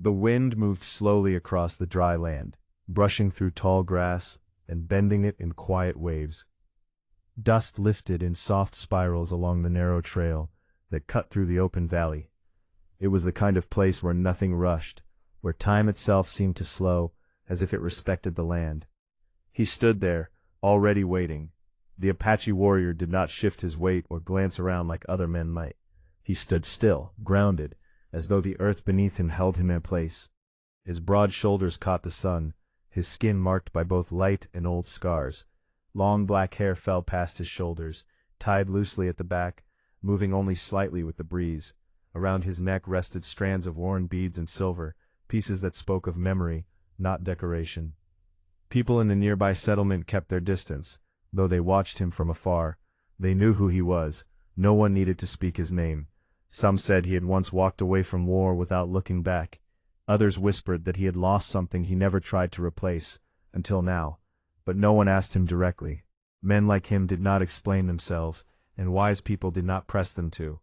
The wind moved slowly across the dry land, brushing through tall grass and bending it in quiet waves. Dust lifted in soft spirals along the narrow trail that cut through the open valley. It was the kind of place where nothing rushed, where time itself seemed to slow, as if it respected the land. He stood there, already waiting. The Apache warrior did not shift his weight or glance around like other men might. He stood still, grounded, as though the earth beneath him held him in place. His broad shoulders caught the sun, his skin marked by both light and old scars. Long black hair fell past his shoulders, tied loosely at the back, moving only slightly with the breeze. Around his neck rested strands of worn beads and silver, pieces that spoke of memory, not decoration. People in the nearby settlement kept their distance, though they watched him from afar. They knew who he was. No one needed to speak his name. Some said he had once walked away from war without looking back. Others whispered that he had lost something he never tried to replace, until now. But no one asked him directly. Men like him did not explain themselves, and wise people did not press them to.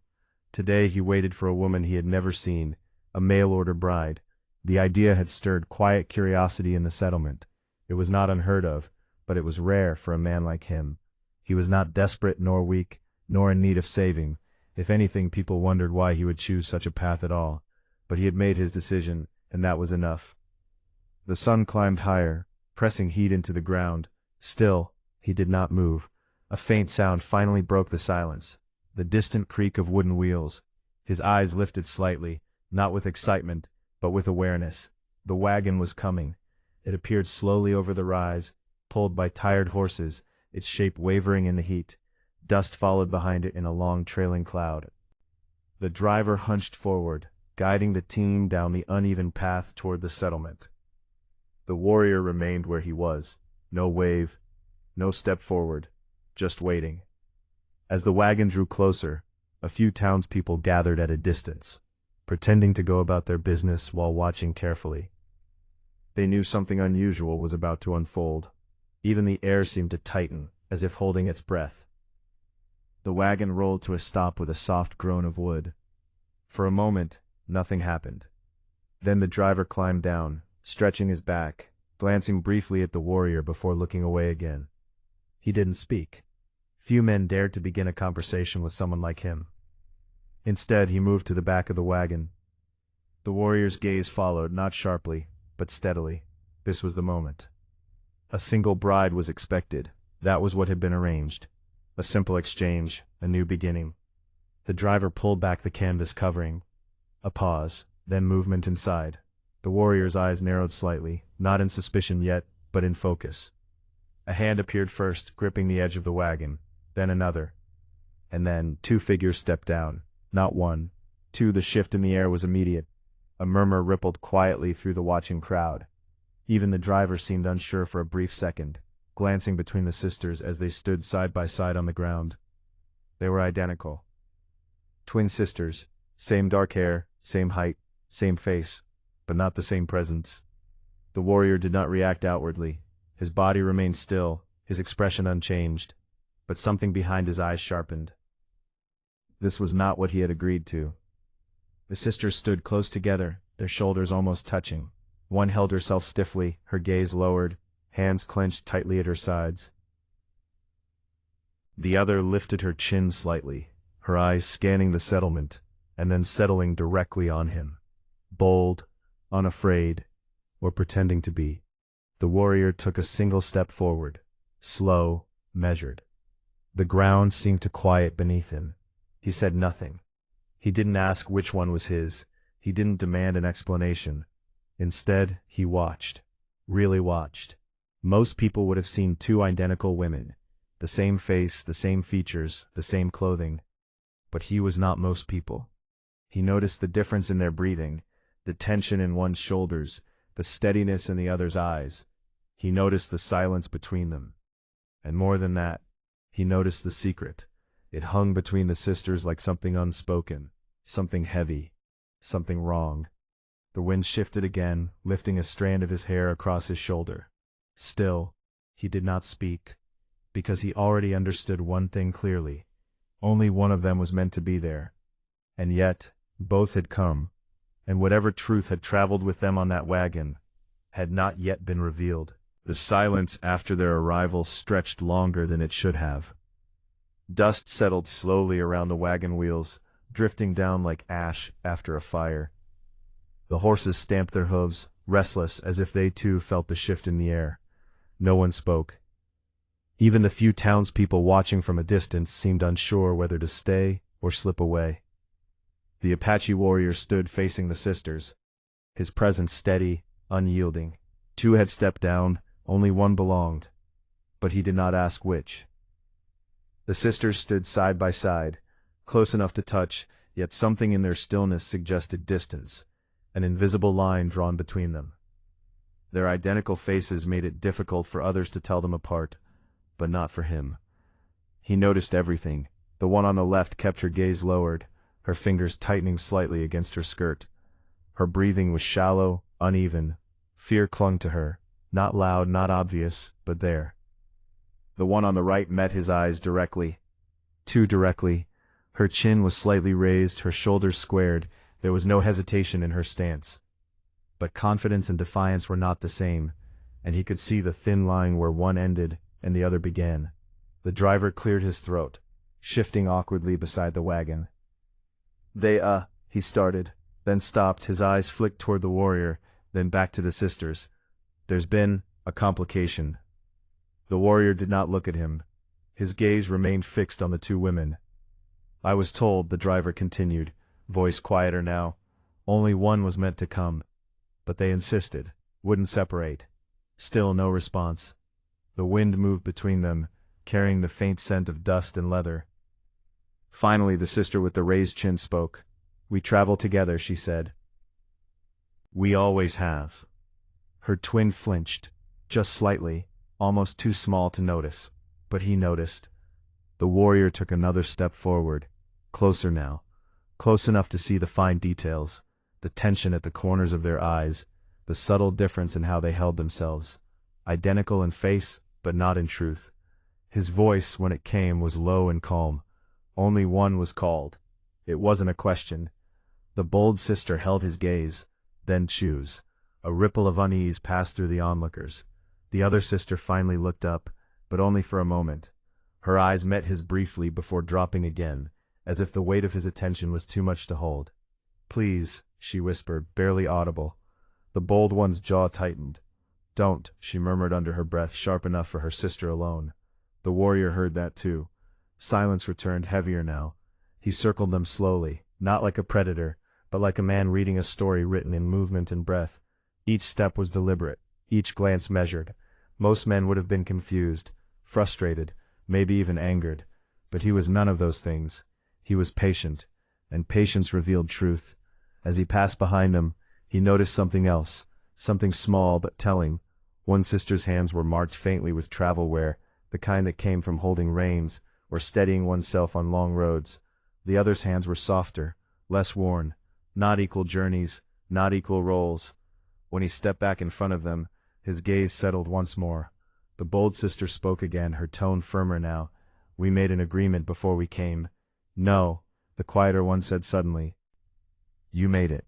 Today he waited for a woman he had never seen, a mail-order bride. The idea had stirred quiet curiosity in the settlement. It was not unheard of, but it was rare for a man like him. He was not desperate nor weak, nor in need of saving. If anything, people wondered why he would choose such a path at all. But he had made his decision, and that was enough. The sun climbed higher, pressing heat into the ground. Still, he did not move. A faint sound finally broke the silence. The distant creak of wooden wheels. His eyes lifted slightly, not with excitement, but with awareness. The wagon was coming. It appeared slowly over the rise, pulled by tired horses, its shape wavering in the heat. Dust followed behind it in a long trailing cloud. The driver hunched forward, guiding the team down the uneven path toward the settlement. The warrior remained where he was. No wave, no step forward, just waiting. As the wagon drew closer, a few townspeople gathered at a distance, pretending to go about their business while watching carefully. They knew something unusual was about to unfold. Even the air seemed to tighten, as if holding its breath. The wagon rolled to a stop with a soft groan of wood. For a moment, nothing happened. Then the driver climbed down, stretching his back, glancing briefly at the warrior before looking away again. He didn't speak. Few men dared to begin a conversation with someone like him. Instead, he moved to the back of the wagon. The warrior's gaze followed, not sharply, but steadily. This was the moment. A single bride was expected. That was what had been arranged. A simple exchange, a new beginning. The driver pulled back the canvas covering. A pause, then movement inside. The warrior's eyes narrowed slightly, not in suspicion yet, but in focus. A hand appeared first, gripping the edge of the wagon, then another. And then, two figures stepped down. Not one. Two. The shift in the air was immediate. A murmur rippled quietly through the watching crowd. Even the driver seemed unsure for a brief second, glancing between the sisters as they stood side by side on the ground. They were identical. Twin sisters, same dark hair, same height, same face, but not the same presence. The warrior did not react outwardly. His body remained still, his expression unchanged, but something behind his eyes sharpened. This was not what he had agreed to. The sisters stood close together, their shoulders almost touching. One held herself stiffly, her gaze lowered, hands clenched tightly at her sides. The other lifted her chin slightly, her eyes scanning the settlement, and then settling directly on him. Bold, unafraid, or pretending to be. The warrior took a single step forward, slow, measured. The ground seemed to quiet beneath him. He said nothing. He didn't ask which one was his. He didn't demand an explanation. Instead, he watched. Really watched. Most people would have seen two identical women. The same face, the same features, the same clothing. But he was not most people. He noticed the difference in their breathing, the tension in one's shoulders, the steadiness in the other's eyes. He noticed the silence between them. And more than that, he noticed the secret. It hung between the sisters like something unspoken, something heavy, something wrong. The wind shifted again, lifting a strand of his hair across his shoulder. Still, he did not speak, because he already understood one thing clearly. Only one of them was meant to be there. And yet, both had come, and whatever truth had traveled with them on that wagon had not yet been revealed. The silence after their arrival stretched longer than it should have. Dust settled slowly around the wagon wheels, drifting down like ash after a fire. The horses stamped their hooves, restless as if they too felt the shift in the air. No one spoke. Even the few townspeople watching from a distance seemed unsure whether to stay or slip away. The Apache warrior stood facing the sisters, his presence steady, unyielding. Two had stepped down, only one belonged, but he did not ask which. The sisters stood side by side, close enough to touch, yet something in their stillness suggested distance, an invisible line drawn between them. Their identical faces made it difficult for others to tell them apart, but not for him. He noticed everything. The one on the left kept her gaze lowered, her fingers tightening slightly against her skirt. Her breathing was shallow, uneven. Fear clung to her, not loud, not obvious, but there. The one on the right met his eyes directly. Too directly. Her chin was slightly raised, her shoulders squared. There was no hesitation in her stance. But confidence and defiance were not the same, and he could see the thin line where one ended and the other began. The driver cleared his throat, shifting awkwardly beside the wagon. He started, then stopped, his eyes flicked toward the warrior, then back to the sisters. There's been a complication. The warrior did not look at him. His gaze remained fixed on the two women. I was told, the driver continued, voice quieter now, only one was meant to come. But they insisted, wouldn't separate. Still no response. The wind moved between them, carrying the faint scent of dust and leather. Finally, the sister with the raised chin spoke. We travel together, she said. We always have. Her twin flinched, just slightly, almost too small to notice, but he noticed. The warrior took another step forward, closer now, close enough to see the fine details, the tension at the corners of their eyes, the subtle difference in how they held themselves, identical in face, but not in truth. His voice, when it came, was low and calm. Only one was called. It wasn't a question. The bold sister held his gaze, then choose. A ripple of unease passed through the onlookers. The other sister finally looked up, but only for a moment. Her eyes met his briefly before dropping again, as if the weight of his attention was too much to hold. Please, she whispered, barely audible. The bold one's jaw tightened. Don't, she murmured under her breath, sharp enough for her sister alone. The warrior heard that too. Silence returned, heavier now. He circled them slowly, not like a predator, but like a man reading a story written in movement and breath. Each step was deliberate, each glance measured. Most men would have been confused, frustrated, maybe even angered, but he was none of those things. He was patient, and patience revealed truth. As he passed behind them, he noticed something else, something small but telling. One sister's hands were marked faintly with travel wear, the kind that came from holding reins or steadying oneself on long roads. The other's hands were softer, less worn, not equal journeys, not equal roles. When he stepped back in front of them, his gaze settled once more. The bold sister spoke again, her tone firmer now. We made an agreement before we came. No, the quieter one said suddenly. You made it.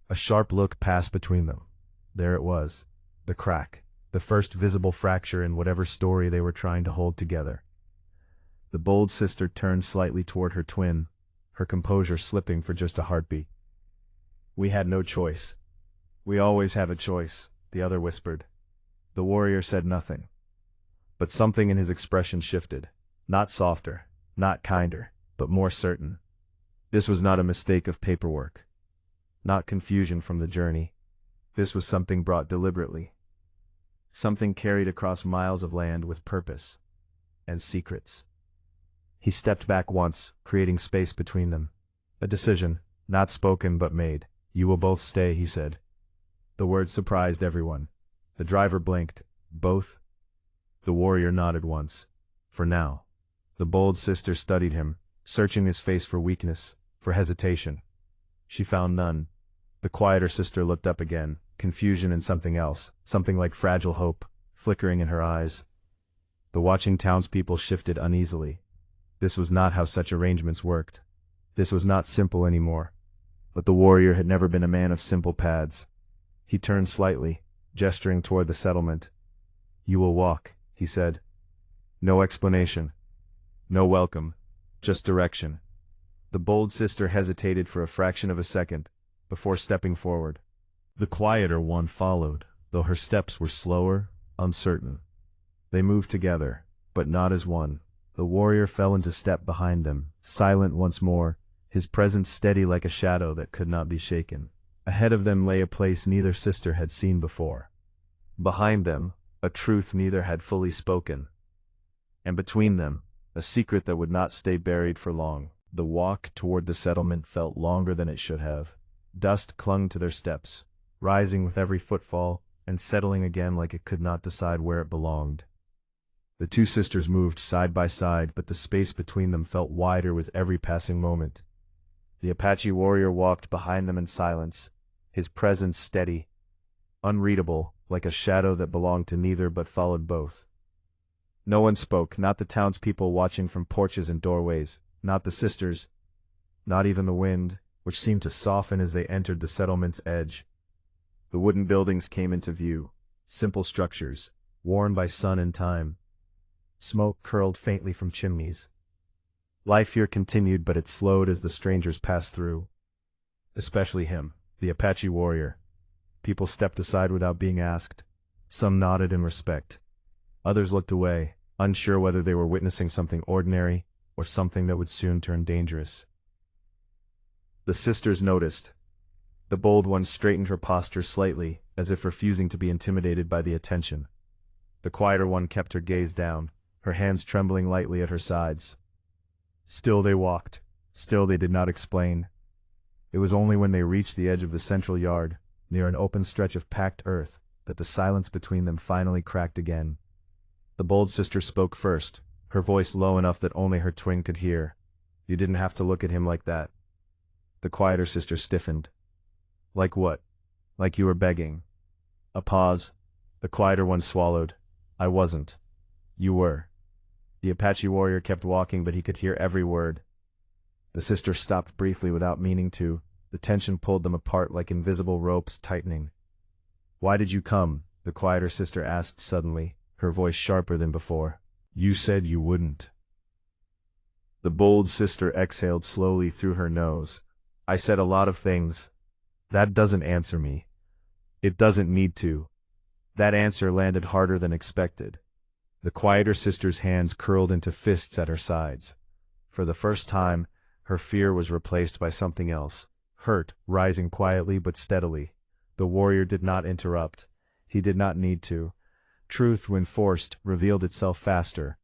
A sharp look passed between them. There it was, the crack, the first visible fracture in whatever story they were trying to hold together. The bold sister turned slightly toward her twin, her composure slipping for just a heartbeat. We had no choice. We always have a choice, the other whispered. The warrior said nothing. But something in his expression shifted, not softer, not kinder, but more certain. This was not a mistake of paperwork, not confusion from the journey. This was something brought deliberately, something carried across miles of land with purpose and secrets. He stepped back once, creating space between them. A decision, not spoken but made. You will both stay, he said. The words surprised everyone. The driver blinked. Both? The warrior nodded once. For now. The bold sister studied him, searching his face for weakness, for hesitation. She found none. The quieter sister looked up again, confusion and something else, something like fragile hope, flickering in her eyes. The watching townspeople shifted uneasily. This was not how such arrangements worked. This was not simple anymore. But the warrior had never been a man of simple paths. He turned slightly, gesturing toward the settlement. "You will walk," he said. "No explanation. No welcome. Just direction." The bold sister hesitated for a fraction of a second, before stepping forward. The quieter one followed, though her steps were slower, uncertain. They moved together, but not as one. The warrior fell into step behind them, silent once more, his presence steady like a shadow that could not be shaken. Ahead of them lay a place neither sister had seen before. Behind them, a truth neither had fully spoken. And between them, a secret that would not stay buried for long. The walk toward the settlement felt longer than it should have. Dust clung to their steps, rising with every footfall, and settling again like it could not decide where it belonged. The two sisters moved side by side, but the space between them felt wider with every passing moment. The Apache warrior walked behind them in silence, his presence steady, unreadable, like a shadow that belonged to neither but followed both. No one spoke, not the townspeople watching from porches and doorways, not the sisters, not even the wind, which seemed to soften as they entered the settlement's edge. The wooden buildings came into view, simple structures, worn by sun and time. Smoke curled faintly from chimneys. Life here continued, but it slowed as the strangers passed through. Especially him, the Apache warrior. People stepped aside without being asked. Some nodded in respect. Others looked away, unsure whether they were witnessing something ordinary or something that would soon turn dangerous. The sisters noticed. The bold one straightened her posture slightly, as if refusing to be intimidated by the attention. The quieter one kept her gaze down, her hands trembling lightly at her sides. Still they walked. Still they did not explain. It was only when they reached the edge of the central yard, near an open stretch of packed earth, that the silence between them finally cracked again. The bold sister spoke first, her voice low enough that only her twin could hear. "You didn't have to look at him like that." The quieter sister stiffened. "Like what?" "Like you were begging." A pause. The quieter one swallowed. "I wasn't. You were." The Apache warrior kept walking, but he could hear every word. The sister stopped briefly without meaning to. The tension pulled them apart like invisible ropes tightening. "Why did you come?" the quieter sister asked suddenly, her voice sharper than before. "You said you wouldn't." The bold sister exhaled slowly through her nose. "I said a lot of things. That doesn't answer me. It doesn't need to." That answer landed harder than expected. The quieter sister's hands curled into fists at her sides. For the first time, her fear was replaced by something else. Hurt, rising quietly but steadily. The warrior did not interrupt. He did not need to. Truth, when forced, revealed itself faster.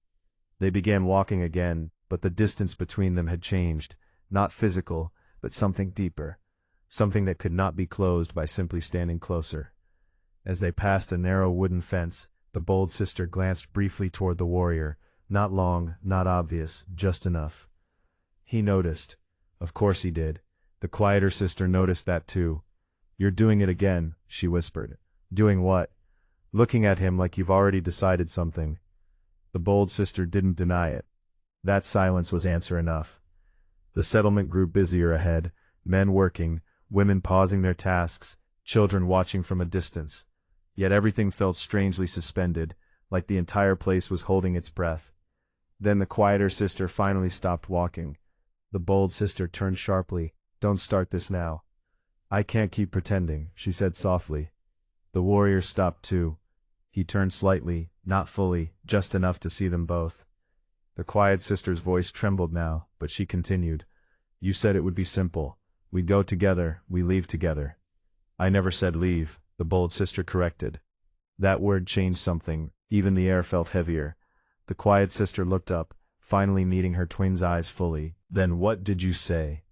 They began walking again, but the distance between them had changed. Not physical, but something deeper. Something that could not be closed by simply standing closer. As they passed a narrow wooden fence, the bold sister glanced briefly toward the warrior. Not long, not obvious, just enough. He noticed. Of course he did. The quieter sister noticed that too. "You're doing it again," she whispered. "Doing what?" "Looking at him like you've already decided something." The bold sister didn't deny it. That silence was answer enough. The settlement grew busier ahead, men working, women pausing their tasks, children watching from a distance. Yet everything felt strangely suspended, like the entire place was holding its breath. Then the quieter sister finally stopped walking. The bold sister turned sharply. "Don't start this now." "I can't keep pretending," she said softly. The warrior stopped too. He turned slightly, not fully, just enough to see them both. The quiet sister's voice trembled now, but she continued. "You said it would be simple. We'd go together, we leave together." "I never said leave," the bold sister corrected. That word changed something. Even the air felt heavier. The quiet sister looked up, finally meeting her twin's eyes fully. "Then what did you say?"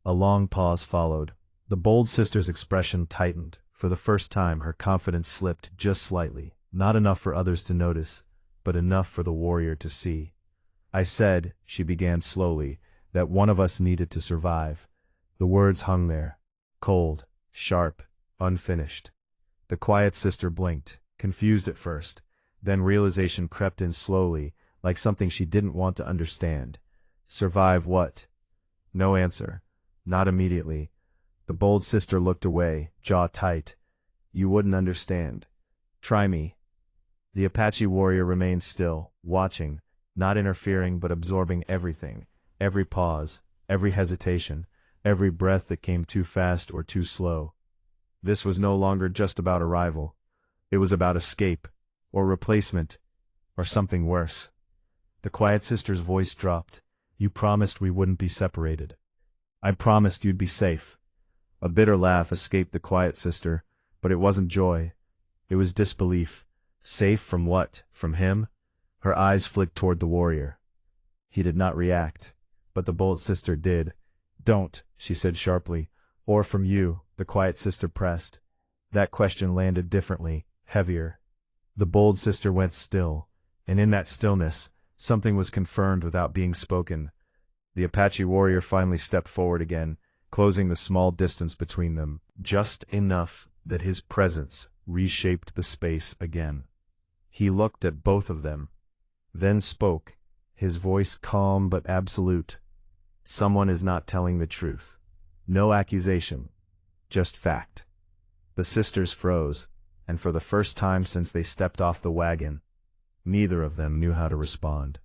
A long pause followed. The bold sister's expression tightened. For the first time, her confidence slipped just slightly. Not enough for others to notice, but enough for the warrior to see. "I said," she began slowly, "that one of us needed to survive." The words hung there, cold, sharp, unfinished. The quiet sister blinked, confused at first. Then realization crept in slowly, like something she didn't want to understand. Survive what? No answer. Not immediately. The bold sister looked away, jaw tight. You wouldn't understand. Try me. The Apache warrior remained still, watching, not interfering but absorbing everything, every pause, every hesitation, every breath that came too fast or too slow. This was no longer just about arrival. It was about escape, or replacement, or something worse. The quiet sister's voice dropped. You promised we wouldn't be separated. I promised you'd be safe. A bitter laugh escaped the quiet sister, but it wasn't joy. It was disbelief. Safe from what? From him? Her eyes flicked toward the warrior. He did not react, but the bold sister did. Don't, she said sharply. Or from you, the quiet sister pressed. That question landed differently, heavier. The bold sister went still, and in that stillness, something was confirmed without being spoken. The Apache warrior finally stepped forward again, closing the small distance between them, just enough that his presence reshaped the space again. He looked at both of them, then spoke, his voice calm but absolute. Someone is not telling the truth. No accusation, just fact. The sisters froze, and for the first time since they stepped off the wagon, neither of them knew how to respond.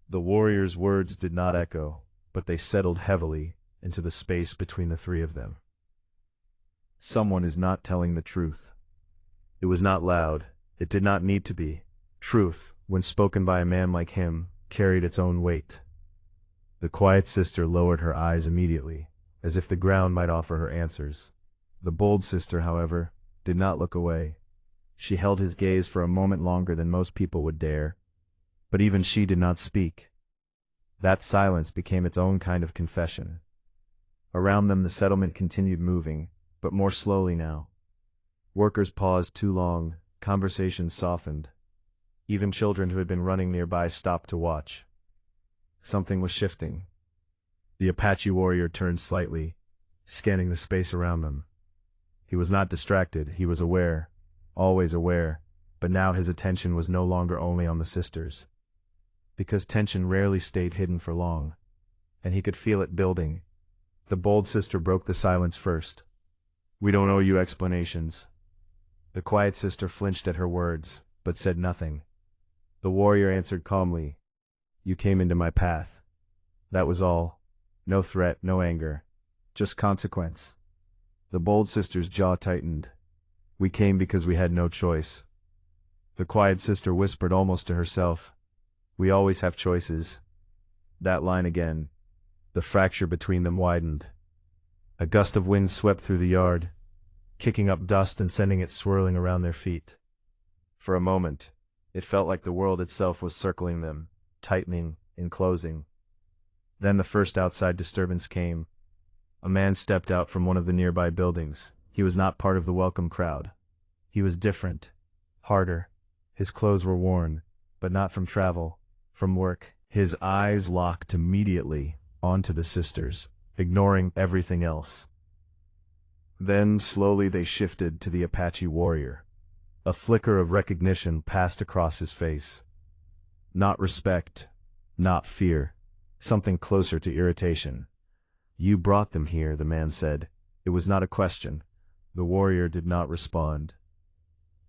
The warrior's words did not echo, but they settled heavily into the space between the three of them. Someone is not telling the truth. It was not loud. It did not need to be. Truth, when spoken by a man like him, carried its own weight. The quiet sister lowered her eyes immediately, as if the ground might offer her answers. The bold sister, however, did not look away. She held his gaze for a moment longer than most people would dare, but even she did not speak. That silence became its own kind of confession. Around them the settlement continued moving, but more slowly now. Workers paused too long, conversations softened. Even children who had been running nearby stopped to watch. Something was shifting. The Apache warrior turned slightly, scanning the space around them. He was not distracted, he was aware, always aware, but now his attention was no longer only on the sisters. Because tension rarely stayed hidden for long, and he could feel it building. The bold sister broke the silence first. We don't owe you explanations. The quiet sister flinched at her words, but said nothing. The warrior answered calmly, You came into my path. That was all. No threat, no anger. Just consequence. The bold sister's jaw tightened. We came because we had no choice. The quiet sister whispered almost to herself, We always have choices. That line again. The fracture between them widened. A gust of wind swept through the yard, kicking up dust and sending it swirling around their feet. For a moment, it felt like the world itself was circling them, tightening, enclosing. Then the first outside disturbance came. A man stepped out from one of the nearby buildings. He was not part of the welcome crowd. He was different, harder. His clothes were worn, but not from travel, from work. His eyes locked immediately onto the sisters, ignoring everything else. Then slowly they shifted to the Apache warrior. A flicker of recognition passed across his face. Not respect, not fear, something closer to irritation. You brought them here, the man said. It was not a question. The warrior did not respond.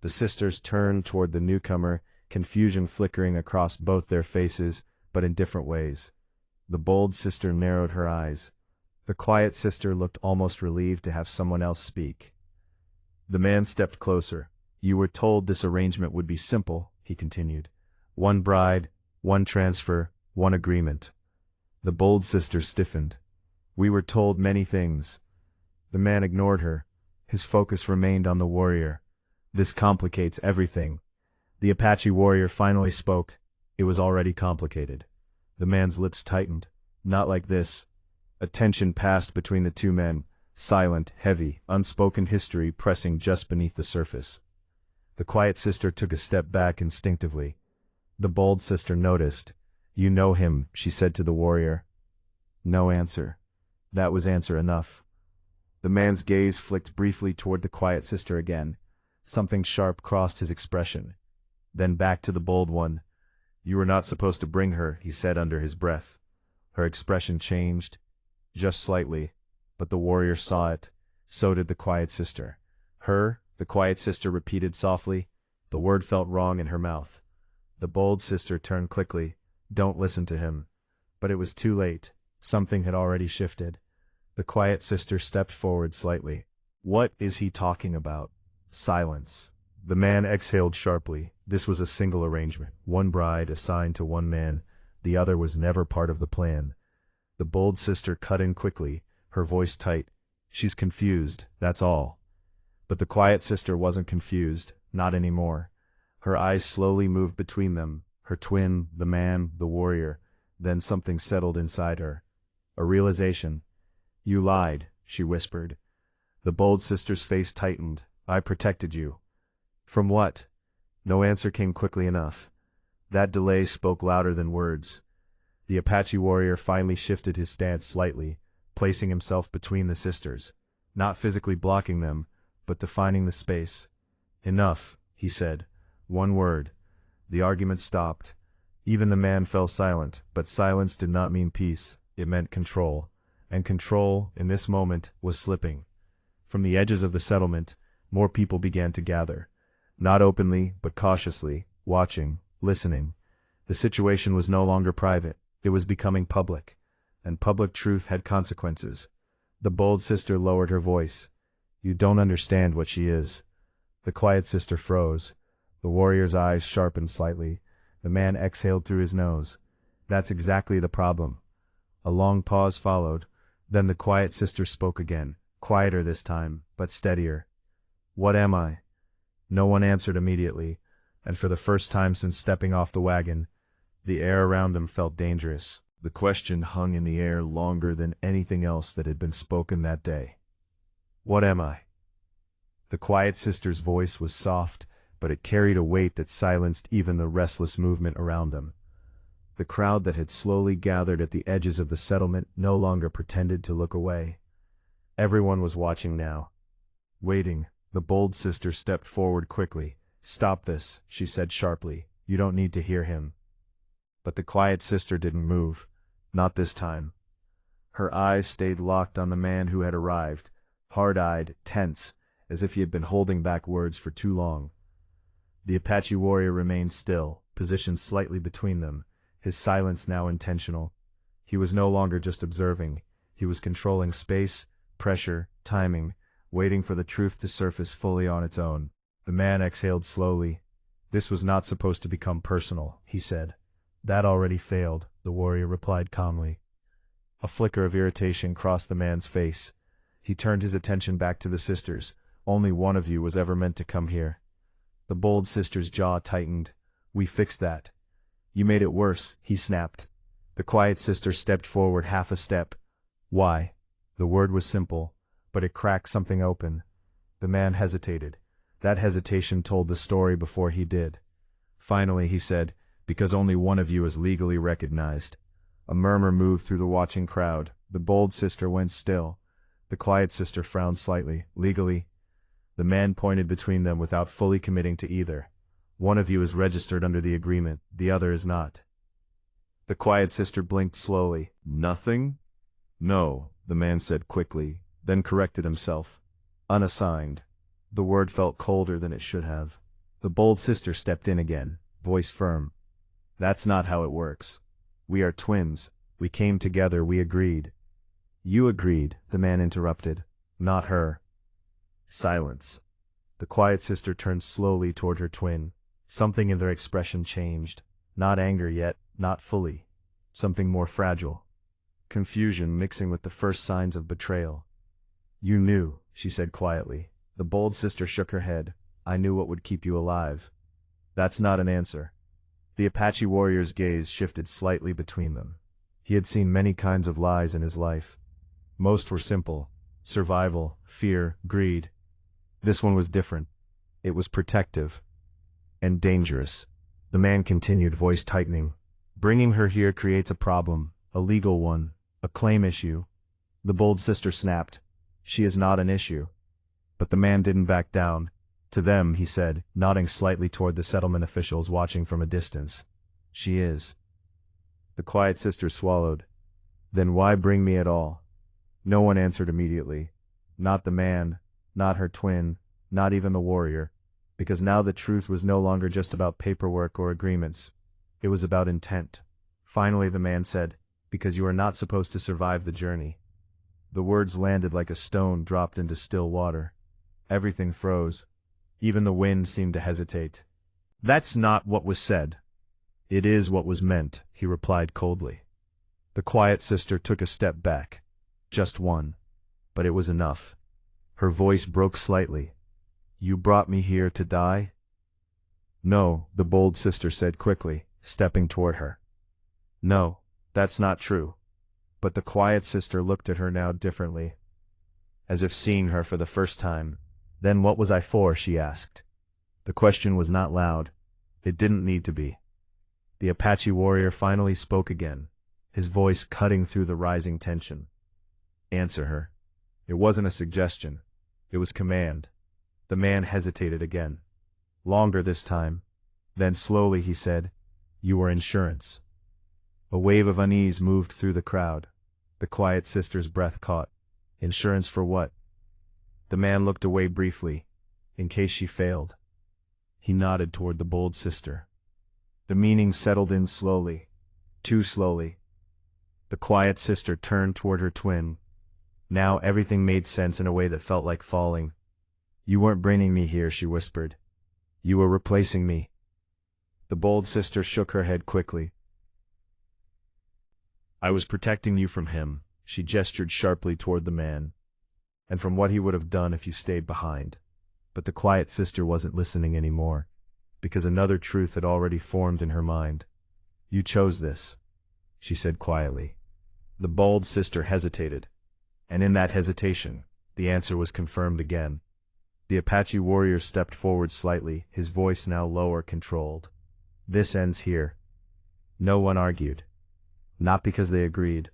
The sisters turned toward the newcomer, confusion flickering across both their faces, but in different ways. The bold sister narrowed her eyes. The quiet sister looked almost relieved to have someone else speak. The man stepped closer. You were told this arrangement would be simple, he continued. One bride, one transfer, one agreement. The bold sister stiffened. We were told many things. The man ignored her. His focus remained on the warrior. This complicates everything. The Apache warrior finally spoke. It was already complicated. The man's lips tightened. Not like this. A tension passed between the two men, silent, heavy, unspoken history pressing just beneath the surface. The quiet sister took a step back instinctively. The bold sister noticed. You know him, she said to the warrior. No answer. That was answer enough. The man's gaze flicked briefly toward the quiet sister again. Something sharp crossed his expression. Then back to the bold one. You were not supposed to bring her, he said under his breath. Her expression changed, just slightly, but the warrior saw it. So did the quiet sister. Her, the quiet sister repeated softly. The word felt wrong in her mouth. The bold sister turned quickly. Don't listen to him. But it was too late. Something had already shifted. The quiet sister stepped forward slightly. What is he talking about? Silence. The man exhaled sharply. This was a single arrangement. One bride assigned to one man. The other was never part of the plan. The bold sister cut in quickly, her voice tight. She's confused, that's all. But the quiet sister wasn't confused, not anymore. Her eyes slowly moved between them, her twin, the man, the warrior. Then something settled inside her. A realization. You lied, she whispered. The bold sister's face tightened. I protected you. From what? No answer came quickly enough. That delay spoke louder than words. The Apache warrior finally shifted his stance slightly, placing himself between the sisters, not physically blocking them, but defining the space. Enough, he said. One word. The argument stopped. Even the man fell silent, but silence did not mean peace. It meant control. And control, in this moment, was slipping. From the edges of the settlement, more people began to gather. Not openly, but cautiously, watching, listening. The situation was no longer private. It was becoming public. And public truth had consequences. The bold sister lowered her voice. You don't understand what she is. The quiet sister froze. The warrior's eyes sharpened slightly. The man exhaled through his nose. That's exactly the problem. A long pause followed. Then the quiet sister spoke again, quieter this time, but steadier. What am I? No one answered immediately, and for the first time since stepping off the wagon, the air around them felt dangerous. The question hung in the air longer than anything else that had been spoken that day. What am I? The quiet sister's voice was soft, but it carried a weight that silenced even the restless movement around them. The crowd that had slowly gathered at the edges of the settlement no longer pretended to look away. Everyone was watching now. Waiting, the bold sister stepped forward quickly. Stop this, she said sharply. You don't need to hear him. But the quiet sister didn't move. Not this time. Her eyes stayed locked on the man who had arrived, hard-eyed, tense, as if he had been holding back words for too long. The Apache warrior remained still, positioned slightly between them, his silence now intentional. He was no longer just observing. He was controlling space, pressure, timing, waiting for the truth to surface fully on its own. The man exhaled slowly. This was not supposed to become personal, he said. That already failed, the warrior replied calmly. A flicker of irritation crossed the man's face. He turned his attention back to the sisters. Only one of you was ever meant to come here. The bold sister's jaw tightened. We fixed that. You made it worse, he snapped. The quiet sister stepped forward half a step. Why? The word was simple, but it cracked something open. The man hesitated. That hesitation told the story before he did. Finally, he said, because only one of you is legally recognized. A murmur moved through the watching crowd. The bold sister went still. The quiet sister frowned slightly. Legally? The man pointed between them without fully committing to either. One of you is registered under the agreement, the other is not. The quiet sister blinked slowly. Nothing? No, the man said quickly, then corrected himself. Unassigned. The word felt colder than it should have. The bold sister stepped in again, voice firm. That's not how it works. We are twins. We came together, we agreed. You agreed, the man interrupted. Not her. Silence. The quiet sister turned slowly toward her twin. Something in their expression changed. Not anger yet, not fully. Something more fragile. Confusion mixing with the first signs of betrayal. You knew, she said quietly. The bold sister shook her head. I knew what would keep you alive. That's not an answer. The Apache warrior's gaze shifted slightly between them. He had seen many kinds of lies in his life. Most were simple. Survival, fear, greed. This one was different. It was protective. And dangerous. The man continued, voice tightening. Bringing her here creates a problem, a legal one, a claim issue. The bold sister snapped. She is not an issue. But the man didn't back down. To them, he said, nodding slightly toward the settlement officials watching from a distance. She is. The quiet sister swallowed. Then why bring me at all? No one answered immediately. not the man, not her twin, not even the warrior, because now the truth was no longer just about paperwork or agreements. It was about intent. Finally the man said, "Because you are not supposed to survive the journey." The words landed like a stone dropped into still water. Everything froze. Even the wind seemed to hesitate. "That's not what was said." "It is what was meant," he replied coldly. The quiet sister took a step back. Just one. But it was enough. Her voice broke slightly. "You brought me here to die?" "No," the bold sister said quickly, stepping toward her. "No, that's not true." But the quiet sister looked at her now differently, as if seeing her for the first time. "Then what was I for?" she asked. The question was not loud. It didn't need to be. The Apache warrior finally spoke again, his voice cutting through the rising tension. "Answer her." It wasn't a suggestion. It was command. The man hesitated again. Longer this time. Then slowly he said, "You are insurance." A wave of unease moved through the crowd. The quiet sister's breath caught. Insurance for what? The man looked away briefly. In case she failed. He nodded toward the bold sister. The meaning settled in slowly. Too slowly. The quiet sister turned toward her twin. Now everything made sense in a way that felt like falling. "You weren't bringing me here," she whispered. "You were replacing me." The bold sister shook her head quickly. "I was protecting you from him," she gestured sharply toward the man, "and from what he would have done if you stayed behind." But the quiet sister wasn't listening anymore, because another truth had already formed in her mind. "You chose this," she said quietly. The bold sister hesitated, and in that hesitation, the answer was confirmed again. The Apache warrior stepped forward slightly, his voice now lower, controlled. "This ends here." No one argued. Not because they agreed,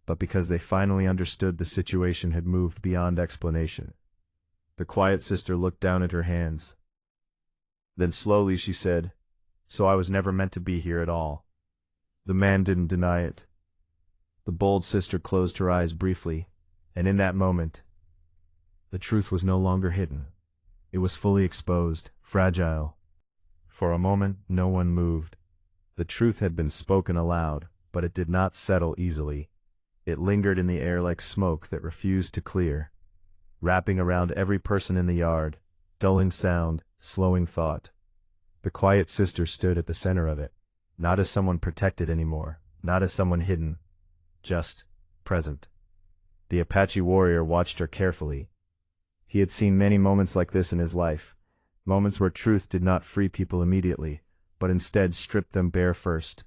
but because they finally understood the situation had moved beyond explanation. The quiet sister looked down at her hands. Then slowly she said, "So I was never meant to be here at all." The man didn't deny it. The bold sister closed her eyes briefly, and in that moment, the truth was no longer hidden. It was fully exposed, fragile. For a moment, no one moved. The truth had been spoken aloud, but it did not settle easily. It lingered in the air like smoke that refused to clear, wrapping around every person in the yard, dulling sound, slowing thought. The quiet sister stood at the center of it, not as someone protected anymore, not as someone hidden, just present. The Apache warrior watched her carefully. He had seen many moments like this in his life, moments where truth did not free people immediately, but instead stripped them bare first.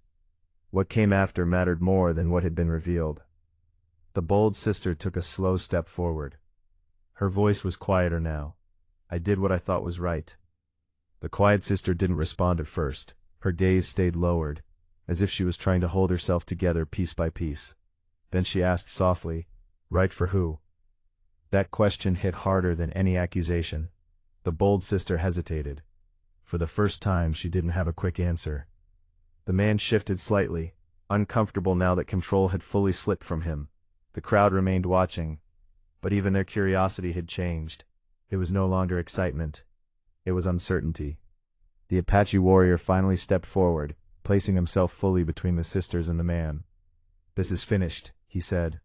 What came after mattered more than what had been revealed. The bold sister took a slow step forward. Her voice was quieter now. "I did what I thought was right." The quiet sister didn't respond at first. Her gaze stayed lowered, as if she was trying to hold herself together piece by piece. Then she asked softly, "Right for who?" That question hit harder than any accusation. The bold sister hesitated. For the first time, she didn't have a quick answer. The man shifted slightly, uncomfortable now that control had fully slipped from him. The crowd remained watching, but even their curiosity had changed. It was no longer excitement. It was uncertainty. The Apache warrior finally stepped forward, placing himself fully between the sisters and the man. "This is finished," he said.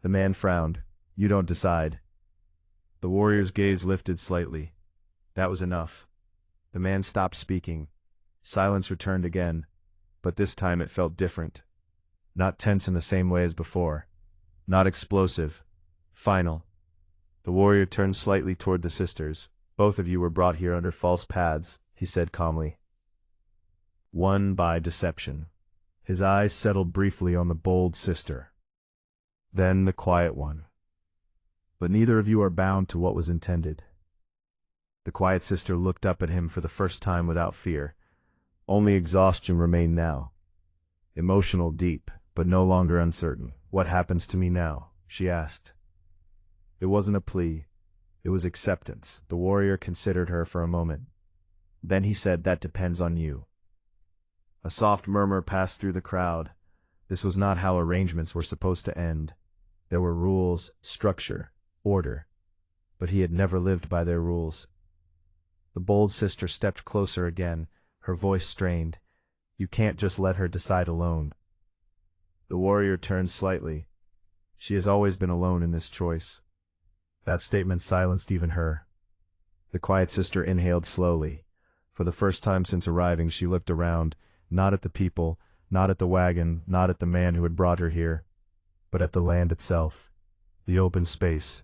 The man frowned. "You don't decide." The warrior's gaze lifted slightly. That was enough. The man stopped speaking. Silence returned again, but this time it felt different. Not tense in the same way as before. Not explosive. Final. The warrior turned slightly toward the sisters. "Both of you were brought here under false paths," he said calmly. "One by deception." His eyes settled briefly on the bold sister. Then the quiet one. "But neither of you are bound to what was intended." The quiet sister looked up at him for the first time without fear. Only exhaustion remained now. Emotional, deep, but no longer uncertain. "What happens to me now?" she asked. It wasn't a plea. It was acceptance. The warrior considered her for a moment. Then he said, "That depends on you." A soft murmur passed through the crowd. This was not how arrangements were supposed to end. There were rules, structure. order, but he had never lived by their rules. The bold sister stepped closer again, her voice strained. You can't just let her decide alone. The warrior turned slightly. She has always been alone in this choice. That statement silenced even her. The quiet sister inhaled slowly. For the first time since arriving, she looked around, not at the people, not at the wagon, not at the man who had brought her here, but at the land itself, the open space,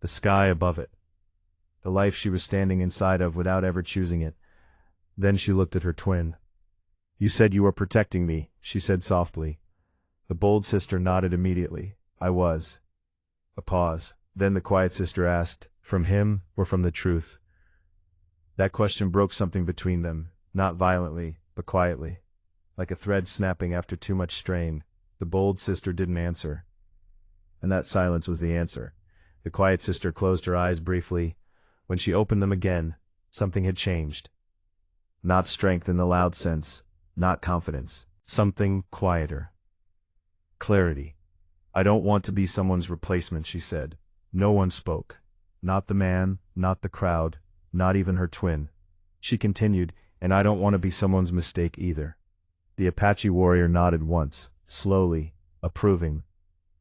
the sky above it, the life she was standing inside of without ever choosing it. Then she looked at her twin. You said you were protecting me, she said softly. The bold sister nodded immediately. I was. A pause. Then the quiet sister asked, from him or from the truth? That question broke something between them, not violently, but quietly. Like a thread snapping after too much strain, the bold sister didn't answer. And that silence was the answer. The quiet sister closed her eyes briefly. When she opened them again, something had changed. Not strength in the loud sense, not confidence. Something quieter. Clarity. I don't want to be someone's replacement, she said. No one spoke. Not the man, not the crowd, not even her twin. She continued, and I don't want to be someone's mistake either. The Apache warrior nodded once, slowly, approving,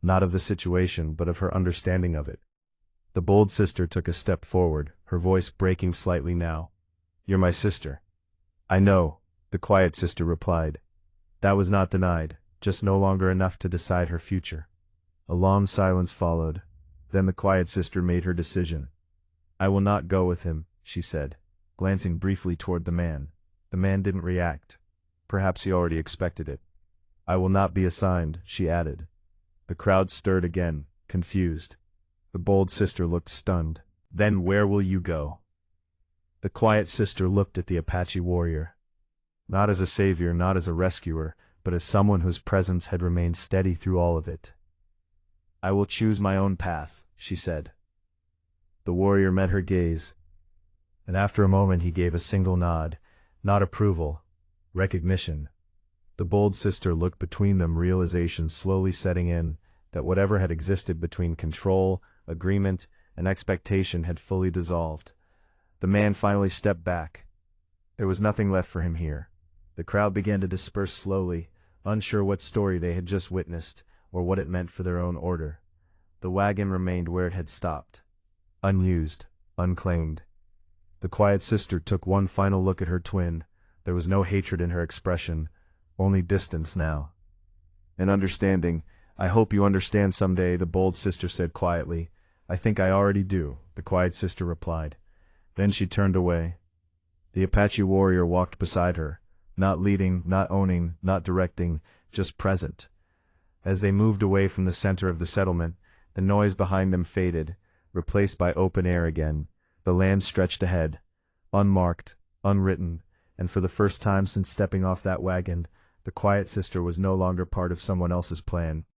not of the situation but of her understanding of it. The bold sister took a step forward, her voice breaking slightly now. You're my sister. I know, the quiet sister replied. That was not denied, just no longer enough to decide her future. A long silence followed. Then the quiet sister made her decision. I will not go with him, she said, glancing briefly toward the man. The man didn't react. Perhaps he already expected it. I will not be assigned, she added. The crowd stirred again, confused. The bold sister looked stunned. Then where will you go? The quiet sister looked at the Apache warrior. Not as a savior, not as a rescuer, but as someone whose presence had remained steady through all of it. I will choose my own path, she said. The warrior met her gaze, and after a moment he gave a single nod, not approval, recognition. The bold sister looked between them, realization slowly setting in that whatever had existed between control, agreement, and expectation had fully dissolved. The man finally stepped back. There was nothing left for him here. The crowd began to disperse slowly, unsure what story they had just witnessed, or what it meant for their own order. The wagon remained where it had stopped, unused, unclaimed. The quiet sister took one final look at her twin. There was no hatred in her expression, only distance now. And understanding. I hope you understand someday, the bold sister said quietly. I think I already do, the quiet sister replied. Then she turned away. The Apache warrior walked beside her, not leading, not owning, not directing, just present. As they moved away from the center of the settlement, the noise behind them faded, replaced by open air again. The land stretched ahead, unmarked, unwritten, and for the first time since stepping off that wagon, the quiet sister was no longer part of someone else's plan.